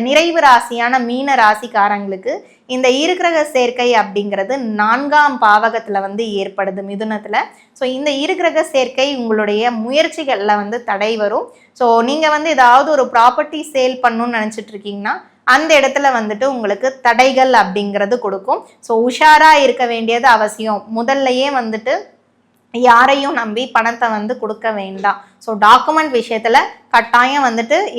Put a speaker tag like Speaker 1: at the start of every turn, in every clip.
Speaker 1: நிறைவு ராசியான மீன ராசிக்காரங்களுக்கு இந்த இருகிரக சேர்க்கை அப்படிங்கிறது 4ஆம் பாவகத்துல ஏற்படுது மிதுனத்துல. ஸோ இந்த இருகிரக சேர்க்கை உங்களுடைய முயற்சிகள்ல தடை வரும். ஸோ நீங்க ஏதாவது ஒரு ப்ராப்பர்ட்டி சேல் பண்ணணும்னு நினைச்சிட்டு இருக்கீங்கன்னா அந்த இடத்துல உங்களுக்கு தடைகள் அப்படிங்கிறது கொடுக்கும். ஸோ உஷாரா இருக்க வேண்டியது அவசியம். முதல்லயே யாரையும் நம்பி பணத்தை கொடுக்க வேண்டாம். ஸோ டாக்குமெண்ட் விஷயத்துல கட்டாயம்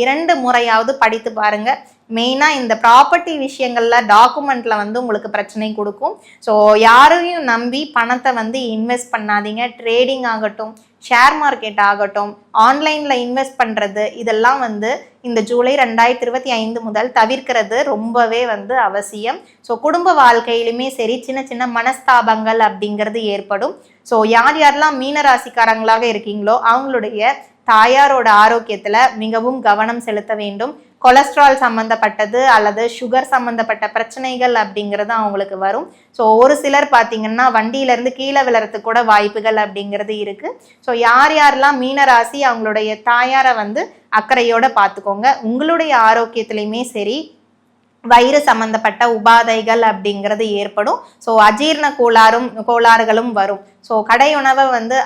Speaker 1: 2 முறையாவது படித்து பாருங்க. மெயினாக இந்த ப்ராப்பர்ட்டி விஷயங்கள்ல டாக்குமெண்ட்ல உங்களுக்கு பிரச்சனை கொடுக்கும். ஸோ யாரையும் நம்பி பணத்தை இன்வெஸ்ட் பண்ணாதீங்க. ட்ரேடிங் ஆகட்டும், ஷேர் மார்க்கெட் ஆகட்டும், ஆன்லைன்ல இன்வெஸ்ட் பண்றது, இதெல்லாம் இந்த ஜூலை 2025 முதல் தவிர்க்கிறது ரொம்பவே அவசியம். ஸோ குடும்ப வாழ்க்கையிலுமே சரி சின்ன சின்ன மனஸ்தாபங்கள் அப்படிங்கிறது ஏற்படும். ஸோ யாரெல்லாம் மீனராசிக்காரங்களாக இருக்கீங்களோ அவங்களுடைய தாயாரோட ஆரோக்கியத்துல மிகவும் கவனம் செலுத்த வேண்டும். கொலஸ்ட்ரால் சம்மந்தப்பட்டது அல்லது சுகர் சம்மந்தப்பட்ட பிரச்சனைகள் அப்படிங்கிறது அவங்களுக்கு வரும். ஸோ ஒரு சிலர் பார்த்தீங்கன்னா வண்டியிலேருந்து கீழே விழறதுக்கு கூட வாய்ப்புகள் அப்படிங்கிறது இருக்கு. ஸோ யாரெல்லாம் மீனராசி அவங்களுடைய தாயாரை அக்கறையோட பார்த்துக்கோங்க. உங்களுடைய ஆரோக்கியத்திலையுமே சரி வயிறு சம்பந்தப்பட்ட உபாதைகள் அப்படிங்கிறது ஏற்படும். ஸோ அஜீரண கோளாறுகளும் வரும். ஸோ கடை உணவை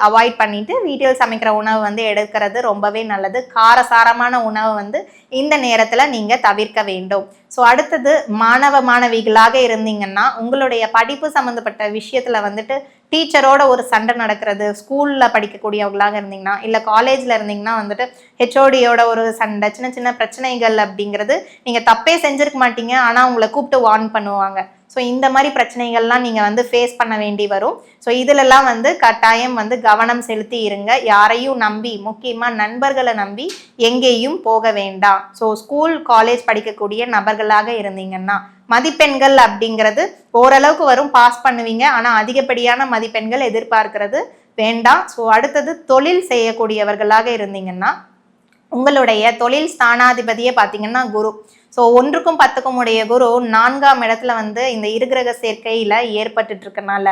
Speaker 1: அவாய்ட் பண்ணிட்டு வீட்டில் சமைக்கிற உணவு எடுக்கிறது ரொம்பவே நல்லது. காரசாரமான உணவை இந்த நேரத்துல நீங்க தவிர்க்க வேண்டும். ஸோ அடுத்தது மாணவிகளாக இருந்தீங்கன்னா உங்களுடைய படிப்பு சம்மந்தப்பட்ட விஷயத்துல டீச்சரோட ஒரு சண்டை நடக்கிறது, ஸ்கூல்ல படிக்கக்கூடியவங்களாக இருந்தீங்கன்னா இல்ல காலேஜ்ல இருந்தீங்கன்னா ஹெச்ஓடியோட ஒரு சண்டை, சின்ன சின்ன பிரச்சனைகள் அப்படிங்கிறது நீங்க தப்பே செஞ்சிருக்க மாட்டீங்க, ஆனா உங்களை கூப்பிட்டு வார்ன் பண்ணுவாங்க. ஸோ இந்த மாதிரி பிரச்சனைகள்லாம் நீங்க ஃபேஸ் பண்ண வேண்டி வரும். ஸோ இதுலெல்லாம் கட்டாயம் கவனம் செலுத்தி இருங்க. யாரையும் நம்பி, முக்கியமா நண்பர்களை நம்பி எங்கேயும் போக வேண்டாம். ஸோ ஸ்கூல் காலேஜ் படிக்கக்கூடிய நபர்களாக இருந்தீங்கன்னா மதிப்பெண்கள் அப்படிங்கிறது ஓரளவுக்கு வரும், பாஸ் பண்ணுவீங்க. ஆனா அதிகப்படியான மதிப்பெண்கள் எதிர்பார்க்கிறது வேண்டாம். ஸோ அடுத்தது தொழில் செய்யக்கூடியவர்களாக இருந்தீங்கன்னா உங்களுடைய தொழில் ஸ்தானாதிபதியே பார்த்தீங்கன்னா குரு. ஸோ 1க்கும் 10க்கும் உடைய குரு 4ஆம் இடத்துல இந்த இருகிரக சேர்க்கையில ஏற்பட்டு இருக்கனால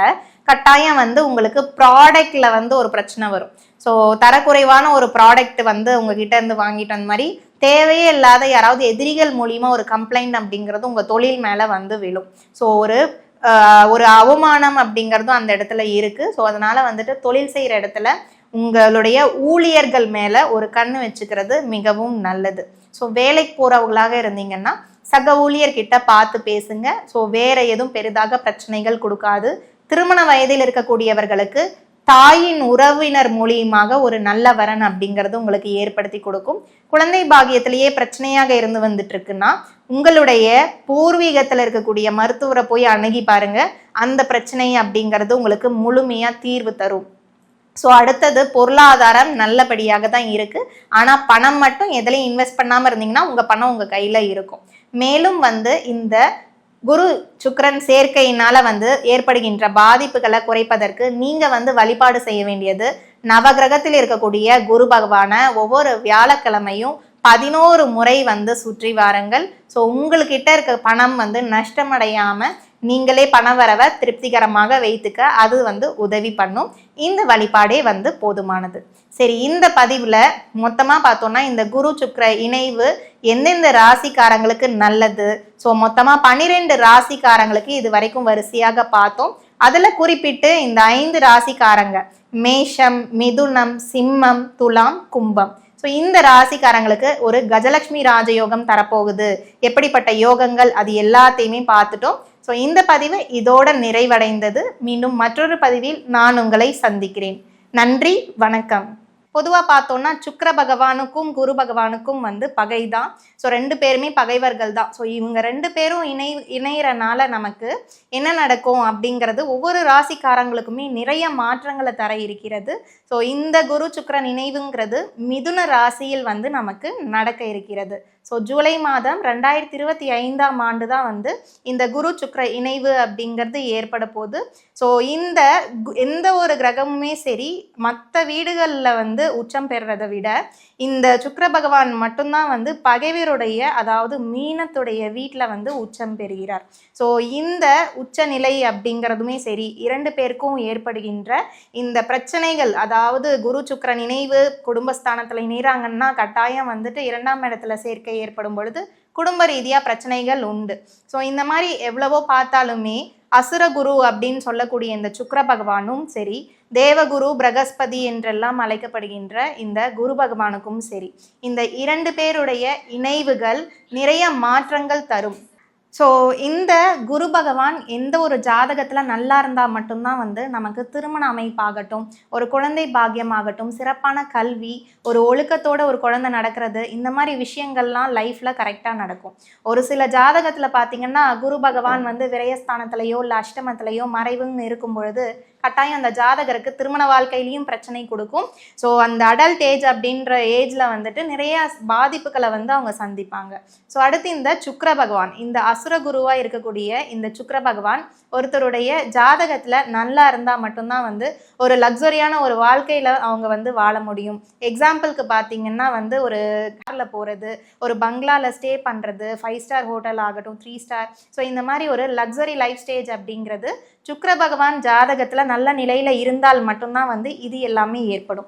Speaker 1: கட்டாயம் உங்களுக்கு ப்ராடக்ட்ல ஒரு பிரச்சனை வரும். ஸோ தரக்குறைவான ஒரு ப்ராடக்ட் உங்ககிட்ட இருந்து வாங்கிட்டு அந்த மாதிரி தேவையே இல்லாத யாராவது எதிரிகள் மூலியமா ஒரு கம்ப்ளைண்ட் அப்படிங்கிறது உங்க தொழில் மேல விழும். ஸோ ஒரு அவமானம் அப்படிங்கிறதும் அந்த இடத்துல இருக்கு. ஸோ அதனால தொழில் செய்யற இடத்துல உங்களுடைய ஊழியர்கள் மேல ஒரு கண்ணு வச்சுக்கிறது மிகவும் நல்லது. ஸோ வேலைக்கு போறவங்களாக இருந்தீங்கன்னா சக ஊழியர்கிட்ட பார்த்து பேசுங்க. ஸோ வேற எதுவும் பெரிதாக பிரச்சனைகள் கொடுக்காது. திருமண வயதில் இருக்கக்கூடியவர்களுக்கு தாயின் உறவினர் மூலியமாக ஒரு நல்ல வரன் அப்படிங்கிறது உங்களுக்கு ஏற்படுத்தி கொடுக்கும். குழந்தை பாகியத்திலேயே பிரச்சனையாக இருந்து வந்துட்டு இருக்குன்னா உங்களுடைய பூர்வீகத்துல இருக்கக்கூடிய மருத்துவரை போய் அணுகி பாருங்க. அந்த பிரச்சனை அப்படிங்கிறது உங்களுக்கு முழுமையா தீர்வு தரும். ஸோ அடுத்தது பொருளாதாரம் நல்லபடியாக தான் இருக்கு. ஆனா பணம் மட்டும் எதுலையும் இன்வெஸ்ட் பண்ணாம இருந்தீங்கன்னா உங்க பணம் உங்க கையில இருக்கும். மேலும் இந்த குரு சுக்கிரன் சேர்க்கையினால ஏற்படுகின்ற பாதிப்புகளை குறைப்பதற்கு நீங்க வழிபாடு செய்ய வேண்டியது நவகிரகத்தில் இருக்கக்கூடிய குரு பகவானை ஒவ்வொரு வியாழக்கிழமையும் 11 முறை சுற்றி வாருங்கள். ஸோ உங்கள்கிட்ட இருக்க பணம் நஷ்டமடையாம நீங்களே பணவரவை திருப்திகரமாக வைத்துக்க அது உதவி பண்ணும். இந்த வழிபாடே போதுமானது. சரி, இந்த பதிவுல மொத்தமா பார்த்தோம்னா இந்த குரு சுக்கிர இணைவு எந்தெந்த ராசிக்காரங்களுக்கு நல்லது, ஸோ மொத்தமா 12 ராசிக்காரங்களுக்கு இது வரைக்கும் வரிசையாக பார்த்தோம். அதுல குறிப்பிட்டு இந்த 5 ராசிக்காரங்க மேஷம், மிதுனம், சிம்மம், துலாம், கும்பம். ஸோ இந்த ராசிக்காரங்களுக்கு ஒரு கஜலட்சுமி ராஜயோகம் தரப்போகுது. எப்படிப்பட்ட யோகங்கள் அது எல்லாத்தையுமே பார்த்துட்டோம். ஸோ இந்த பதிவு இதோட நிறைவடைந்தது. மீண்டும் மற்றொரு பதிவில் நான் உங்களை சந்திக்கிறேன். நன்றி, வணக்கம். பொதுவாக பார்த்தோம்னா சுக்கிர பகவானுக்கும் குரு பகவானுக்கும் பகை தான். ஸோ 2 பேருமே பகைவர்கள் தான். ஸோ இவங்க 2 பேரும் இணையறனால நமக்கு என்ன நடக்கும் அப்படிங்கிறது ஒவ்வொரு ராசிக்காரங்களுக்குமே நிறைய மாற்றங்களை தர இருக்கிறது. ஸோ இந்த குரு சுக்கிரன் இணைவுங்கிறது மிதுன ராசியில் நமக்கு நடக்க இருக்கிறது. ஸோ ஜூலை மாதம் 2025ஆம் ஆண்டு தான் இந்த குரு சுக்கிர இணைவு அப்படிங்கிறது ஏற்பட போகுது. ஸோ எந்த ஒரு கிரகமுமே சரி மற்ற வீடுகளில் உச்சம் பெறுறதை விட இந்த சுக்கிர பகவான் மட்டும்தான் பகைவருடைய அதாவது மீனத்துடைய வீட்டில் உச்சம் பெறுகிறார். ஸோ இந்த உச்ச நிலை அப்படிங்கிறதுமே சரி 2 பேருக்கும் ஏற்படுகின்ற இந்த பிரச்சனைகள், அதாவது குரு சுக்கிரன் இணைவு குடும்பஸ்தானத்தில் இணைகிறாங்கன்னா கட்டாயம் 2ஆம் இடத்துல சேர்க்கை ஏற்படும் பொழுது குடும்ப ரீதியாக பிரச்சனைகள் உண்டு. ஸோ இந்த மாதிரி எவ்வளவோ பார்த்தாலுமே அசுரகுரு அப்படின்னு சொல்லக்கூடிய இந்த சுக்கிர பகவானும் சரி, தேவகுரு பிரகஸ்பதி என்றெல்லாம் அழைக்கப்படுகின்ற இந்த குரு பகவானுக்கும் சரி, இந்த 2 பேருடைய இணைவுகள் நிறைய மாற்றங்கள் தரும். ஸோ இந்த குரு பகவான் எந்த ஒரு ஜாதகத்தில் நல்லா இருந்தால் மட்டும்தான் வந்து நமக்கு திருமண அமைப்பாகட்டும், ஒரு குழந்தை பாக்கியமாகட்டும், சிறப்பான கல்வி, ஒரு ஒழுக்கத்தோட ஒரு குழந்தை நடக்கிறது, இந்த மாதிரி விஷயங்கள்லாம் லைஃப்பில் கரெக்டாக நடக்கும். ஒரு சில ஜாதகத்தில் பார்த்தீங்கன்னா குரு பகவான் வந்து விரயஸ்தானத்திலையோ இல்லை அஷ்டமத்திலையோ மறைவுன்னு இருக்கும் பொழுது கட்டாயம் அந்த ஜாதகருக்கு திருமண வாழ்க்கையிலையும் பிரச்சனை கொடுக்கும். ஸோ அந்த அடல்ட் ஏஜ் அப்படின்ற ஏஜில் வந்துட்டு நிறைய பாதிப்புகளை வந்து அவங்க சந்திப்பாங்க. ஸோ அடுத்து இந்த சுக்கிர பகவான், இந்த அசுரகுருவாக இருக்கக்கூடிய இந்த சுக்கிர பகவான் ஒருத்தருடைய ஜாதகத்தில் நல்லா இருந்தால் மட்டும்தான் வந்து ஒரு லக்ஸரியான ஒரு வாழ்க்கையில் அவங்க வந்து வாழ முடியும். எக்ஸாம்பிளுக்கு பார்த்தீங்கன்னா வந்து ஒரு காரில் போகிறது, ஒரு பங்களாவில் ஸ்டே பண்ணுறது, 5 ஸ்டார் ஹோட்டல் ஆகட்டும், 3 ஸ்டார். ஸோ இந்த மாதிரி ஒரு லக்ஸரி லைஃப் ஸ்டேஜ் அப்படிங்கிறது சுக்கிர பகவான் ஜாதகத்தில் நல்ல நிலையில் இருந்தால் மட்டும்தான் வந்து இது எல்லாமே ஏற்படும்.